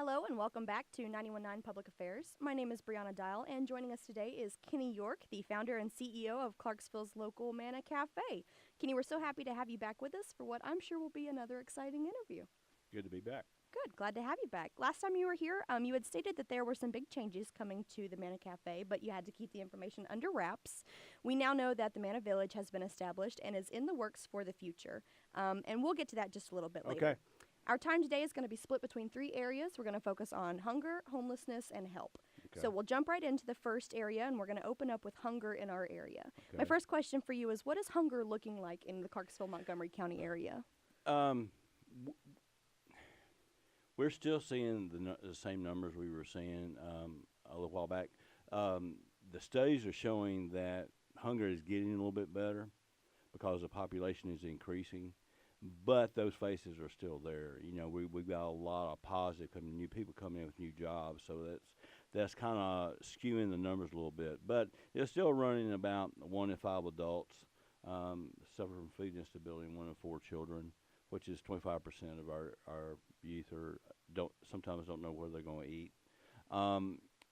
Hello and welcome back to 919 Public Affairs. My name is Bri Dial, and joining us today is Kenny York, the founder and CEO of Clarksville's local Manna Cafe. Kenny, we're so happy to have you back with us for what I'm sure will be another exciting interview. Good to be back. Good, glad to have you back. Last time you were here, you had stated that there were some big changes coming to the Manna Cafe, but you had to keep the information under wraps. We now know that the Manna Village has been established and is in the works for the future, and we'll get to that just a little bit later. Okay. Our time today is going to be split between 3 areas. We're going to focus on hunger, homelessness, and help. Okay. So we'll jump right into the first area, and we're going to open up with hunger in our area. Okay. My first question for you is, what is hunger looking like in the Clarksville-Montgomery County area? We're still seeing the same numbers we were seeing a little while back. The studies are showing that hunger is getting a little bit better because the population is increasing. But those faces are still there. You know, we've got a lot of positive new people coming in with new jobs, so that's kind of skewing the numbers a little bit. But it's still running about 1 in 5 adults suffer from food instability, and 1 in 4 children, which is 25% of our youth sometimes don't know where they're going to eat.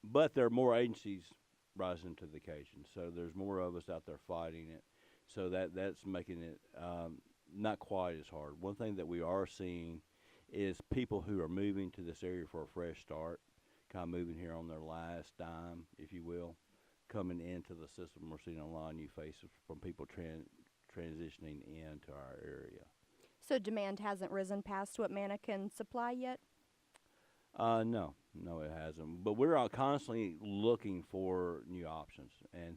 But there are more agencies rising to the occasion, so there's more of us out there fighting it. So that's making it not quite as hard. One thing that we are seeing is people who are moving to this area for a fresh start, kind of moving here on their last dime, if you will, coming into the system. We're seeing a lot of new faces from people transitioning into our area. So demand hasn't risen past what Manna can supply yet? No, it hasn't. But we're constantly looking for new options, and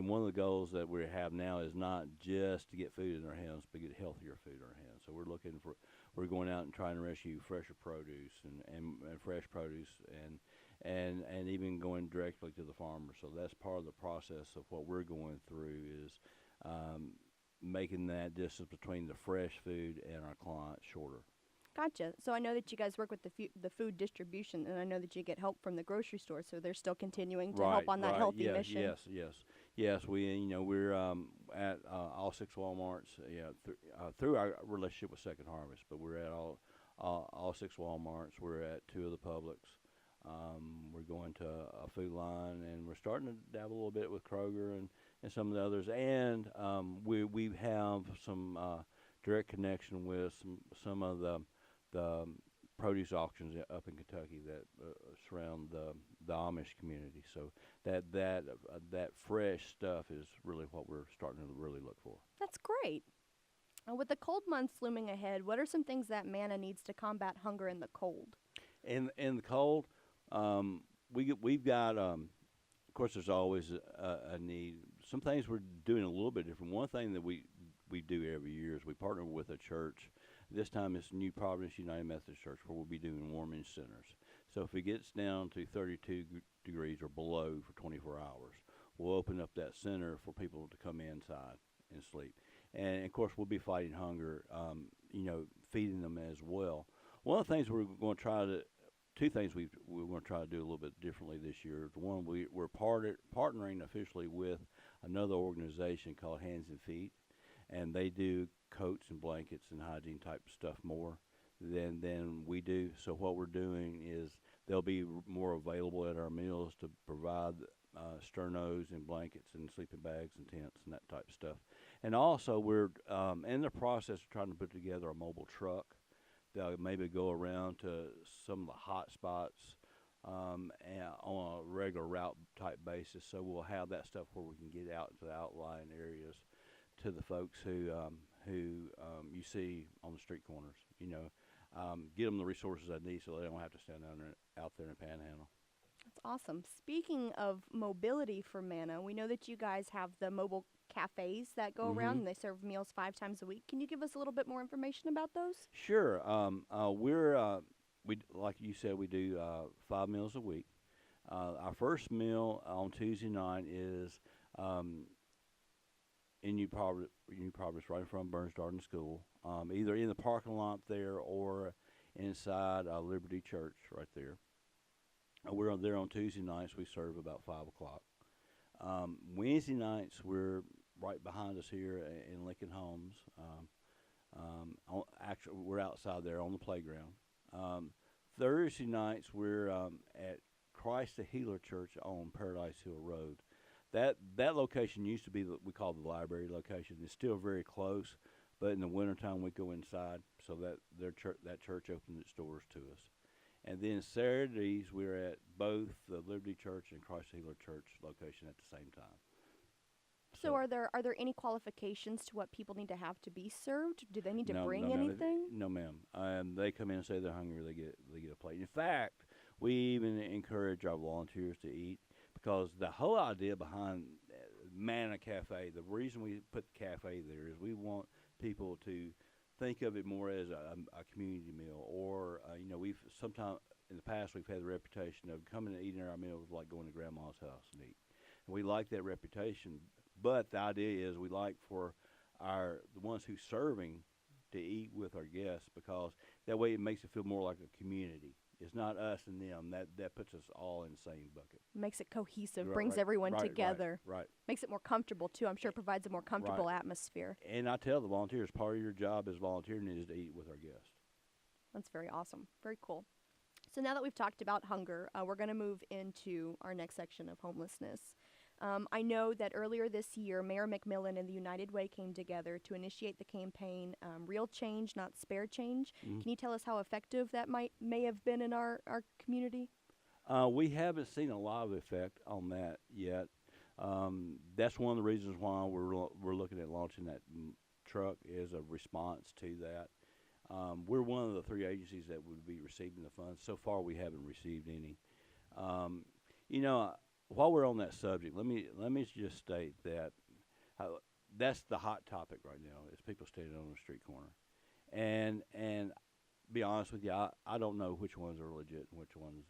one of the goals that we have now is not just to get food in our hands, but get healthier food in our hands. So we're going out and trying to rescue fresher produce and fresh produce and even going directly to the farmer. So that's part of the process of what we're going through is making that distance between the fresh food and our clients shorter. Gotcha. So I know that you guys work with the food distribution, and I know that you get help from the grocery store. So they're still continuing to help on that healthy mission. Yes. We're at all 6 WalMarts. Through our relationship with Second Harvest, but we're at all 6 WalMarts. We're at 2 of the Publix. We're going to a Food Line, and we're starting to dabble a little bit with Kroger and some of the others. And we have some direct connection with some of the produce auctions up in Kentucky that surround the Amish community. So that fresh stuff is really what we're starting to really look for. That's great. With the cold months looming ahead, what are some things that Manna needs to combat hunger in the cold? In the cold, we've got. Of course, there's always a need. Some things we're doing a little bit different. One thing that we do every year is we partner with a church. This time it's New Providence United Methodist Church, where we'll be doing warming centers. So if it gets down to 32 degrees or below for 24 hours, we'll open up that center for people to come inside and sleep. And, of course, we'll be fighting hunger, feeding them as well. One of the things we're going to try to two things we're going to try to do a little bit differently this year. One, we're partnering officially with another organization called Hands and Feet, and they do coats and blankets and hygiene type stuff more than we do. So what we're doing is they'll be more available at our meals to provide sternos and blankets and sleeping bags and tents and that type of stuff. And also we're in the process of trying to put together a mobile truck that maybe go around to some of the hot spots and on a regular route type basis. So we'll have that stuff where we can get out to the outlying areas to the folks who you see on the street corners, get them the resources they need so they don't have to stand out there and panhandle. That's awesome. Speaking of mobility for Manna, we know that you guys have the mobile cafes that go around and they serve meals 5 times a week. Can you give us a little bit more information about those? Sure. We like you said, we do 5 meals a week. Our first meal on Tuesday night is in New Providence, right in front of Burns Darden School, either in the parking lot there or inside Liberty Church right there. We're there on Tuesday nights. We serve about 5 o'clock. Wednesday nights, we're right behind us here in Lincoln Homes. Actually, we're outside there on the playground. Thursday nights we're at Christ the Healer Church on Paradise Hill Road. That location used to be we call the library location. It's still very close, but in the wintertime we go inside so that that church opens its doors to us. And then Saturdays we're at both the Liberty Church and Christ the Healer Church location at the same time. So are there any qualifications to what people need to have to be served? Do they need to bring anything? No, ma'am. They come in and say they're hungry. They get a plate. In fact, we even encourage our volunteers to eat because the whole idea behind Manna Cafe, the reason we put the cafe there is we want people to think of it more as a community meal, or we've sometimes in the past we've had the reputation of coming and eating our meals like going to grandma's house and eat, and we like that reputation. But the idea is we like for the ones who's serving to eat with our guests because that way it makes it feel more like a community. It's not us and them. That puts us all in the same bucket. Makes it cohesive, brings everyone together. Right. Makes it more comfortable, too. I'm sure it provides a more comfortable atmosphere. And I tell the volunteers, part of your job as volunteering is to eat with our guests. That's very awesome. Very cool. So now that we've talked about hunger, we're going to move into our next section of homelessness. I know that earlier this year, Mayor McMillan and the United Way came together to initiate the campaign, Real Change, Not Spare Change. Mm-hmm. Can you tell us how effective that may have been in our community? We haven't seen a lot of effect on that yet. That's one of the reasons why we're looking at launching that truck as a response to that. We're one of the 3 agencies that would be receiving the funds. So far, we haven't received any. While we're on that subject, let me just state that that's the hot topic right now is people standing on the street corner, and be honest with you, I don't know which ones are legit and which ones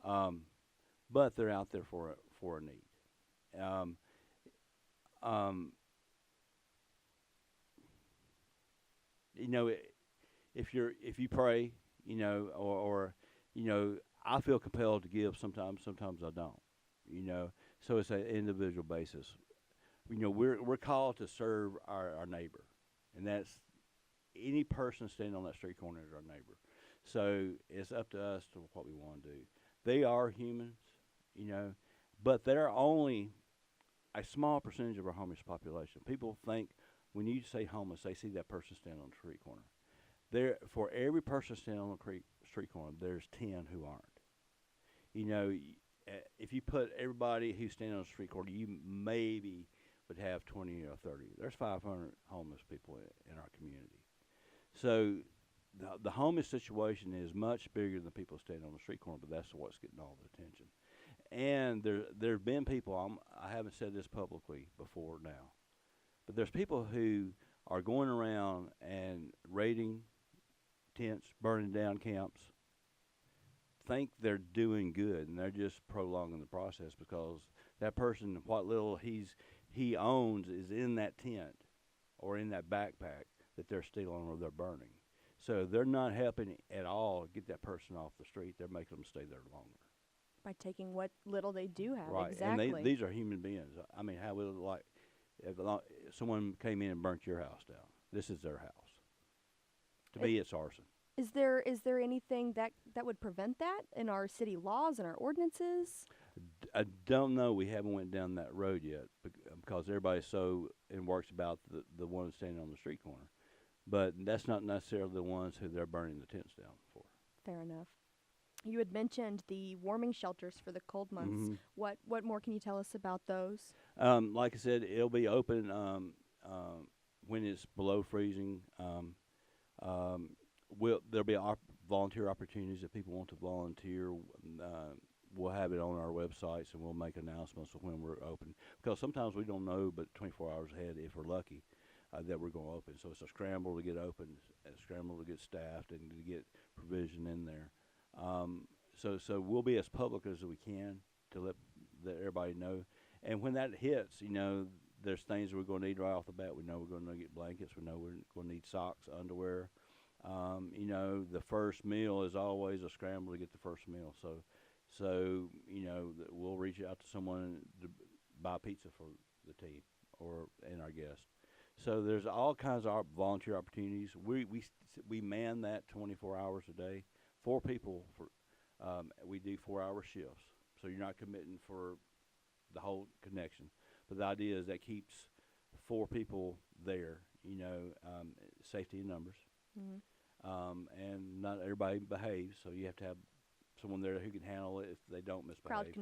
aren't, but they're out there for a need. If you pray, or I feel compelled to give sometimes I don't, so it's an individual basis. We're called to serve our neighbor, and that's any person standing on that street corner is our neighbor. So it's up to us to what we want to do. They are humans, but they're only a small percentage of our homeless population. People think when you say homeless, they see that person standing on the street corner. For every person standing on the street corner, there's 10 who aren't. If you put everybody who's standing on the street corner, you maybe would have 20 or 30. There's 500 homeless people in our community. So the homeless situation is much bigger than people standing on the street corner, but that's what's getting all the attention. And there have been people, I haven't said this publicly before now, but there's people who are going around and raiding tents, burning down camps, think they're doing good, and they're just prolonging the process because that person, what little he owns is in that tent or in that backpack that they're stealing or they're burning. So they're not helping at all get that person off the street. They're making them stay there longer. By taking what little they do have, right. Exactly. And these are human beings. I mean, how would it like if someone came in and burnt your house down? This is their house. To me, it's arson. Is there anything that would prevent that in our city laws and our ordinances? I don't know. We haven't went down that road yet because everybody's so and works about the ones standing on the street corner. But that's not necessarily the ones who they're burning the tents down for. Fair enough. You had mentioned the warming shelters for the cold months. Mm-hmm. What more can you tell us about those? Like I said, it'll be open when it's below freezing. There'll be volunteer opportunities if people want to volunteer. We'll have it on our websites, and we'll make announcements of when we're open. Because sometimes we don't know but 24 hours ahead, if we're lucky, that we're going to open. So it's a scramble to get open, a scramble to get staffed, and to get provision in there. So we'll be as public as we can to let everybody know. And when that hits, there's things we're going to need right off the bat. We know we're going to get blankets. We know we're going to need socks, underwear. The first meal is always a scramble to get the first meal. So we'll reach out to someone to buy pizza for the team and our guests. So there's all kinds of volunteer opportunities. We man that 24 hours a day, 4 people for. We do 4-hour shifts, so you're not committing for the whole connection. But the idea is that keeps 4 people there. Safety in numbers, and not everybody behaves, so you have to have someone there who can handle it if they don't misbehave.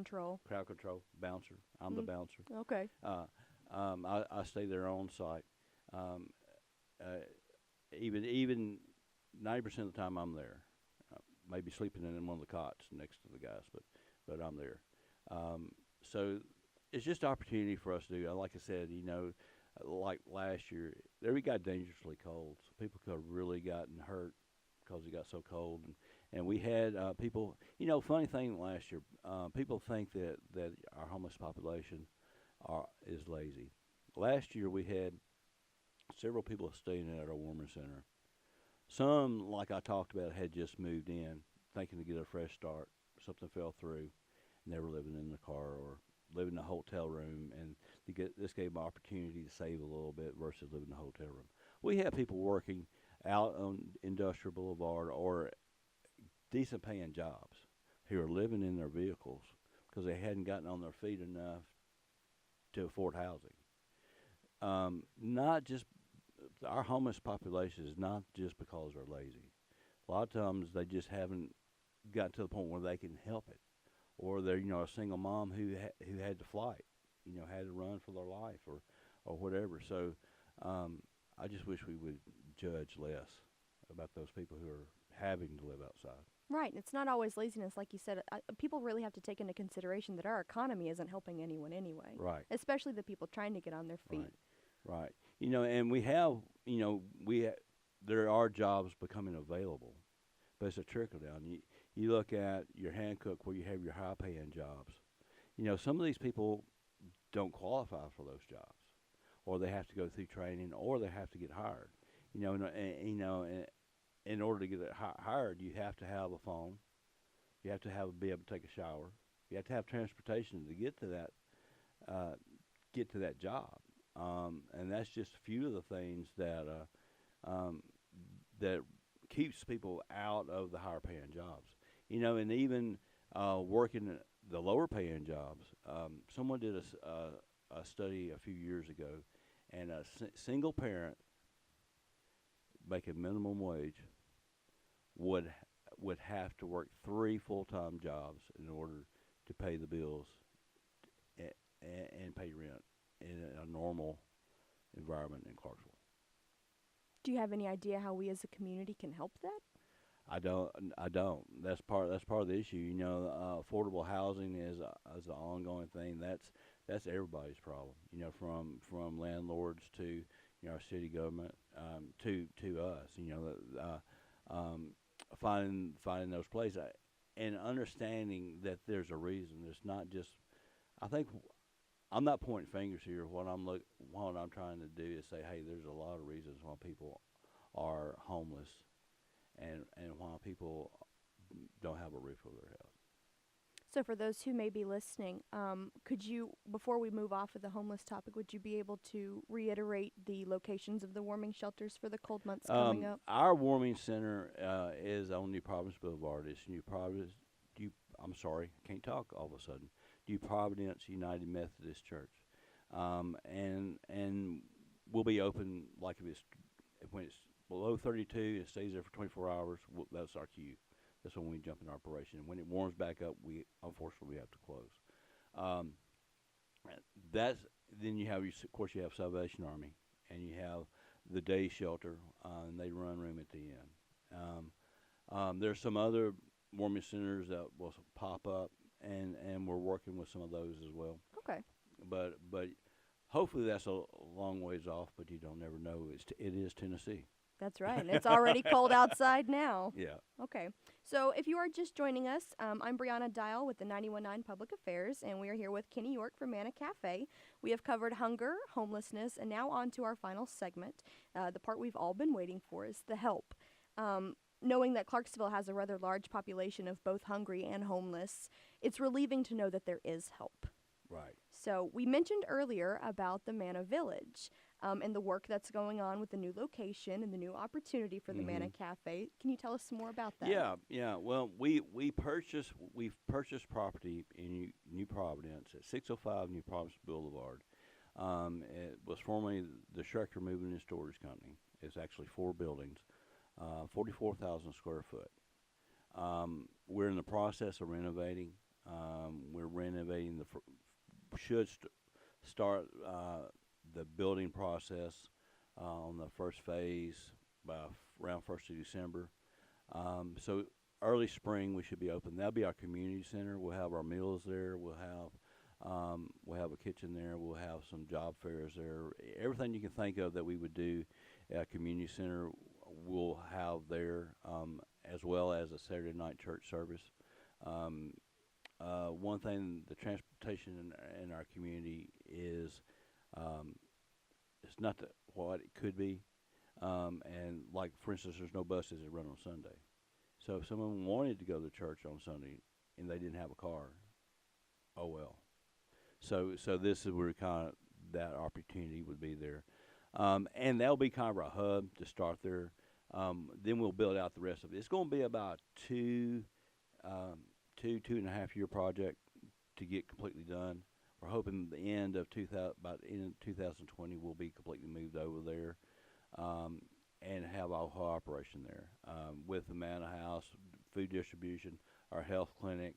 Crowd control, bouncer. I'm the bouncer. Okay. I stay there on site. Even 90% of the time I'm there. Maybe sleeping in one of the cots next to the guys, but I'm there. So it's just an opportunity for us to do. Like I said, like last year, we got dangerously cold. So people could have really gotten hurt because it got so cold. And we had people, funny thing last year, people think that our homeless population is lazy. Last year we had several people staying at our warming center. Some, like I talked about, had just moved in, thinking to get a fresh start. Something fell through, and they were living in the car or living in a hotel room, and this gave them an opportunity to save a little bit versus living in a hotel room. We have people working out on Industrial Boulevard or decent paying jobs who are living in their vehicles because they hadn't gotten on their feet enough to afford housing. Not just our homeless population is not just because they're lazy. A lot of times they just haven't gotten to the point where they can help it, or they're a single mom who had to flight, had to run for their life or whatever. So I just wish we would judge less about those people who are having to live outside. Right. It's not always laziness, like you said. People really have to take into consideration that our economy isn't helping anyone anyway. Right. Especially the people trying to get on their feet. Right. And we have, there are jobs becoming available, but it's a trickle down. You look at your hand cook where you have your high paying jobs. Some of these people don't qualify for those jobs, or they have to go through training, or they have to get hired. In order to get it hired, you have to have a phone. You have to be able to take a shower. You have to have transportation to get to that job. And that's just a few of the things that keeps people out of the higher paying jobs. And even working the lower paying jobs. Someone did a study a few years ago, and a single parent making minimum wage would have to work 3 full-time jobs in order to pay the bills and pay rent in a normal environment in Clarksville. Do you have any idea how we as a community can help that? I don't. That's part of the issue. Affordable housing is an ongoing thing. That's everybody's problem. From landlords to our city government to us. Finding those places and understanding that there's a reason. It's not just. I think I'm not pointing fingers here. What I'm trying to do is say, hey, there's a lot of reasons why people are homeless, and why people don't have a roof over their head. So for those who may be listening, could you, before we move off of the homeless topic, would you be able to reiterate the locations of the warming shelters for the cold months coming up? Our warming center is on New Providence Boulevard. It's New Providence. I'm sorry, I can't talk all of a sudden. New Providence United Methodist Church, and we'll be open when it's below 32. It stays there for 24 hours. That's our cue. That's when we jump in operation. And when it warms back up, unfortunately we have to close. Then you have, of course, you have Salvation Army, and you have the day shelter, and they run room at the end. There's some other warming centers that will pop up, and we're working with some of those as well. Okay. But hopefully that's a long ways off. But you don't never know. It is Tennessee. That's right, and it's already cold outside now. Yeah. Okay. So if you are just joining us, I'm Brianna Dial with the 91.9 Public Affairs, and we are here with Kenny York from Manna Cafe. We have covered hunger, homelessness, and now on to our final segment. The part we've all been waiting for is the help. Knowing that Clarksville has a rather large population of both hungry and homeless, it's relieving to know that there is help. Right. So we mentioned earlier about the Manna Village and the work that's going on with the new location and the new opportunity for the Manna Cafe. Can you tell us some more about that? Yeah. Well, we've purchased property in New Providence at 605 New Providence Boulevard. It was formerly the Schrecker Moving and Storage Company. It's actually 4 buildings, 44,000 square foot. We're in the process of renovating. We're renovating start the building process on the first phase by around 1st of December. So early spring we should be open. That'll be our community center. We'll have our meals there. We'll have a kitchen there. We'll have some job fairs there. Everything you can think of that we would do at a community center, we'll have there, as well as a Saturday night church service. One thing, the transportation in our community is it's not what it could be. And like, for instance, there's no buses that run on Sunday. So if someone wanted to go to church on Sunday and they didn't have a car, oh well. So this is where kind of that opportunity would be there. And that'll be kind of our hub to start there. Then we'll build out the rest of it. It's going to be about two and a half year project to get completely done. We're hoping the end of 2020 we'll be completely moved over there, and have our whole operation there, with the Manna House, food distribution, our health clinic,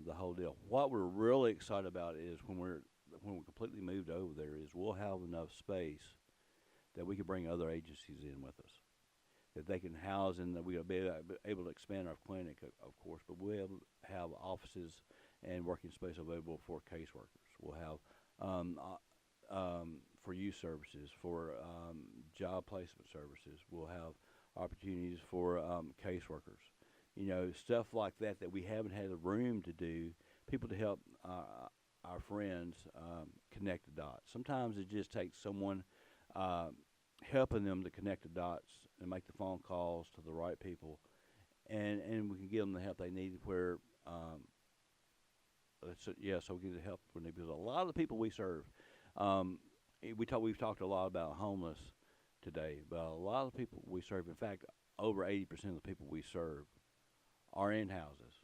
the whole deal. What we're really excited about is when we're completely moved over there is we'll have enough space that we can bring other agencies in with us, that they can house, and that we'll be able to expand our clinic, of course, but we'll have offices and working space available for caseworkers. We'll have for youth services, for job placement services. We'll have opportunities for caseworkers. Stuff like that we haven't had the room to do. People to help our friends connect the dots. Sometimes it just takes someone helping them to connect the dots and make the phone calls to the right people, and we can give them the help they need. Where so we get the help when they, because a lot of the people we serve, we've talked a lot about homeless today, but a lot of the people we serve, in fact, over 80% of the people we serve are in houses,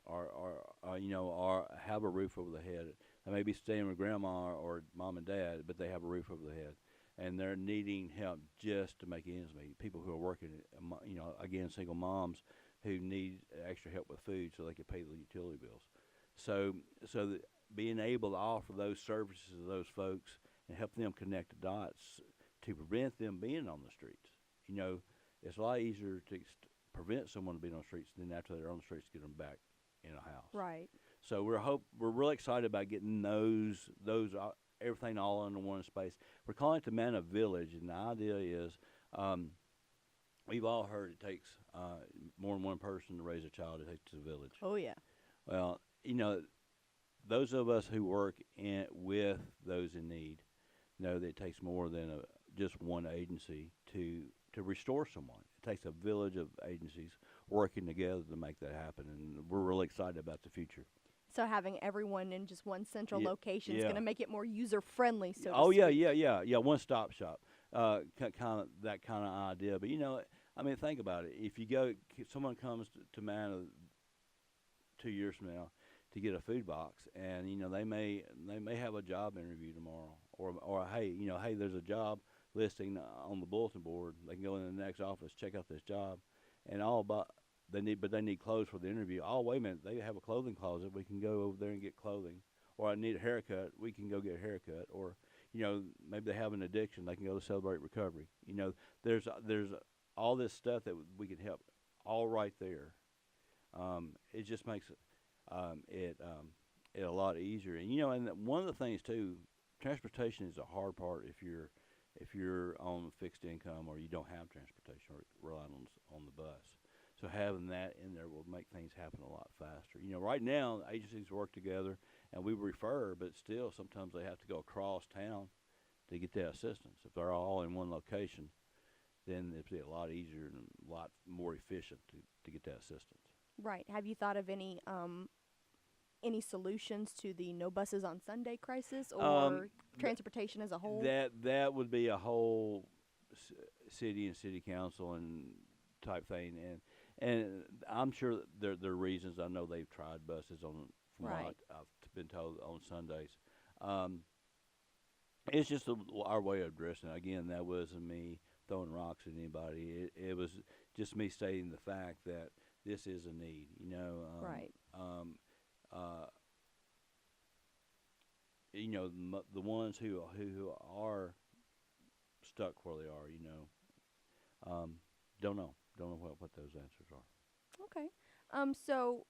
or have a roof over their head. They may be staying with grandma or mom and dad, but they have a roof over their head, and they're needing help just to make ends meet. People who are working, again, single moms who need extra help with food so they can pay the utility bills. So that being able to offer those services to those folks and help them connect the dots to prevent them being on the streets. It's a lot easier to prevent someone from being on the streets than after they're on the streets to get them back in a house. Right. So we're really excited about getting those everything all under one space. We're calling it the Manna Village, and the idea is, we've all heard it takes more than one person to raise a child. It takes a village. Oh yeah. Well, those of us who work with those in need know that it takes more than just one agency to restore someone. It takes a village of agencies working together to make that happen, and we're really excited about the future. So having everyone in just one central location is yeah. going to make it more user-friendly, so to Oh, speak. yeah, one-stop shop, kind of that kind of idea. But, think about it. If someone comes to Manna 2 years from now to get a food box, and, they may have a job interview tomorrow, or hey, there's a job listing on the bulletin board. They can go in the next office, check out this job, and they need clothes for the interview. Oh, wait a minute, they have a clothing closet. We can go over there and get clothing. Or I need a haircut. We can go get a haircut. Or, maybe they have an addiction. They can go to Celebrate Recovery. There's all this stuff that we can help all right there. It just makes it a lot easier. And one of the things too, transportation is a hard part if you're on fixed income or you don't have transportation or relying on the bus. So having that in there will make things happen a lot faster. Right now, agencies work together, and we refer, but still sometimes they have to go across town to get that assistance. If they're all in one location, then it'd be a lot easier and a lot more efficient to get that assistance. Right. Have you thought of any any solutions to the no buses on Sunday crisis or transportation as a whole? That would be a whole city and city council and type thing, and I'm sure there are reasons. I know they've tried buses from Right. what I've been told on Sundays. It's just our way of addressing it. Again, that wasn't me throwing rocks at anybody. It was just me stating the fact that this is a need. Right. The ones who are stuck where they are, don't know what those answers are. Okay. So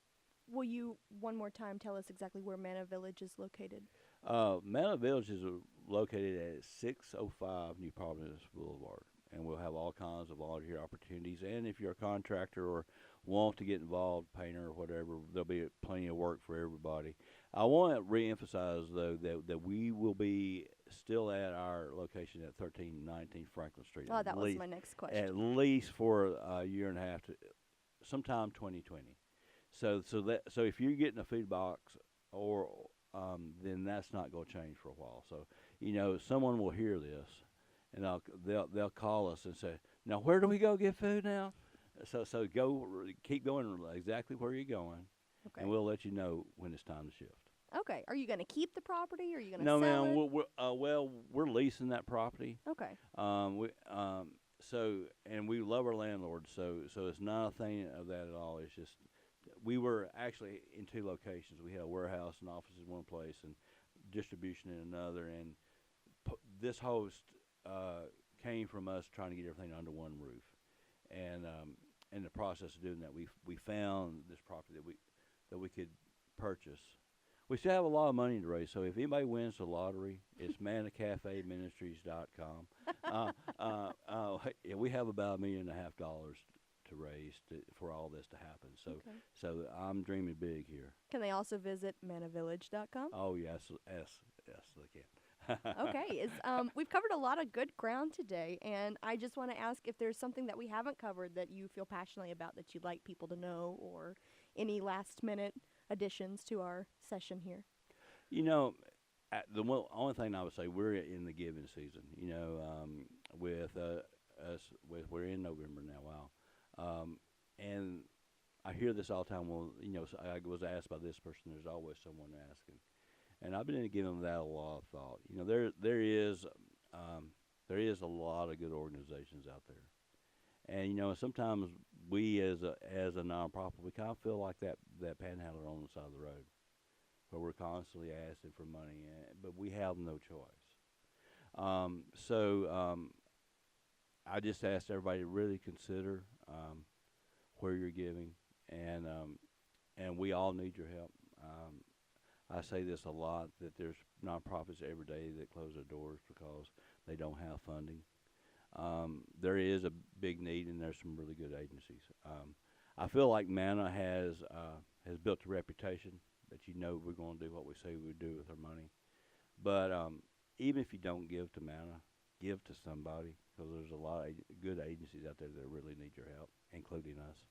will you one more time tell us exactly where Manna Village is located? Manna Village is located at 605 New Providence Boulevard, and we'll have all kinds of volunteer opportunities. And if you're a contractor or want to get involved, painter or whatever, there'll be plenty of work for everybody. I want to reemphasize, though, that we will be still at our location at 1319 Franklin Street. Oh, that was my next question. At least for a year and a half, sometime 2020. So if you're getting a food box, or then that's not going to change for a while. So someone will hear this, and they'll call us and say, "Now where do we go get food now?" So keep going exactly where you're going, Okay. and we'll let you know when it's time to shift. Okay. Are you going to keep the property, or are you going to No, sell ma'am. it? We're leasing that property. Okay. And we love our landlord, so it's not a thing of that at all. It's just we were actually in two locations. We had a warehouse and office in one place, and distribution in another. And this host came from us trying to get everything under one roof. And in the process of doing that, we found this property that we could purchase. We still have a lot of money to raise, so if anybody wins the lottery, it's MannaCafeMinistries.com. We have about $1.5 million to raise for all this to happen. So I'm dreaming big here. Can they also visit mannavillage.com? Oh yes, they can. Okay. We've covered a lot of good ground today, and I just want to ask if there's something that we haven't covered that you feel passionately about that you'd like people to know, or any last-minute additions to our session here. Only thing I would say, we're in the giving season. With we're in November now. Wow. And I hear this all the time. Well, I was asked by this person. There's always someone asking. And I've been giving that a lot of thought. There is a lot of good organizations out there, and sometimes we as a nonprofit, we kind of feel like that panhandler on the side of the road, where we're constantly asking for money, but we have no choice. I just ask everybody to really consider where you're giving, and we all need your help. I say this a lot, that there's nonprofits every day that close their doors because they don't have funding. There is a big need, and there's some really good agencies. I feel like Manna has built a reputation that we're going to do what we say we would do with our money. But even if you don't give to Manna, give to somebody, because there's a lot of good agencies out there that really need your help, including us.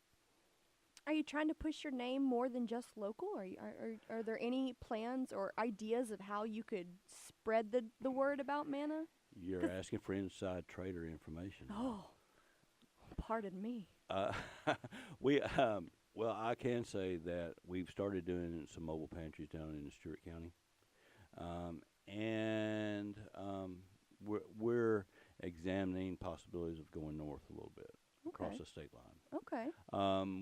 Are you trying to push your name more than just local? Are there any plans or ideas of how you could spread the word about Manna? You're asking for inside trader information. Oh, pardon me. Well, I can say that we've started doing some mobile pantries down in Stewart County, and we're examining possibilities of going north a little bit across the state line. Okay.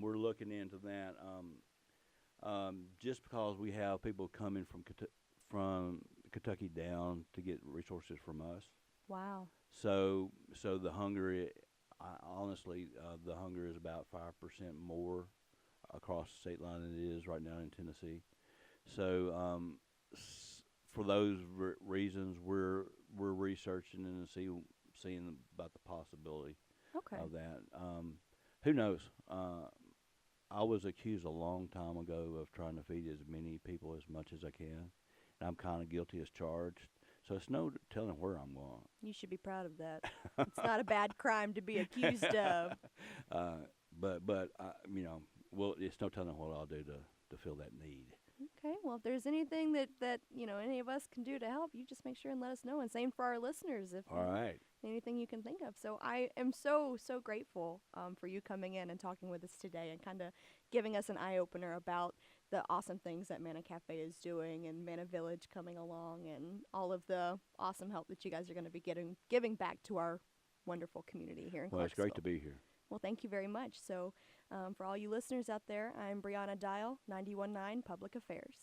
We're looking into that just because we have people coming from Kentucky down to get resources from us. Wow. So the hunger, honestly, the hunger is about 5% more across the state line than it is right now in Tennessee. So for those reasons, we're researching and seeing about the possibility of that. Who knows? I was accused a long time ago of trying to feed as many people as much as I can, and I'm kind of guilty as charged. So it's no telling where I'm going. You should be proud of that. It's not a bad crime to be accused of. But it's no telling what I'll do to fill that need. Okay, well, if there's anything that any of us can do to help, you just make sure and let us know. And same for our listeners, if All right. anything you can think of. So I am so grateful for you coming in and talking with us today and kind of giving us an eye opener about the awesome things that Manna Cafe is doing and Manna Village coming along and all of the awesome help that you guys are going to be giving back to our wonderful community here in Well, it's Clarksville. great to be here. Well, thank you very much. So for all you listeners out there, I'm Brianna Dial, 91.9 Public Affairs.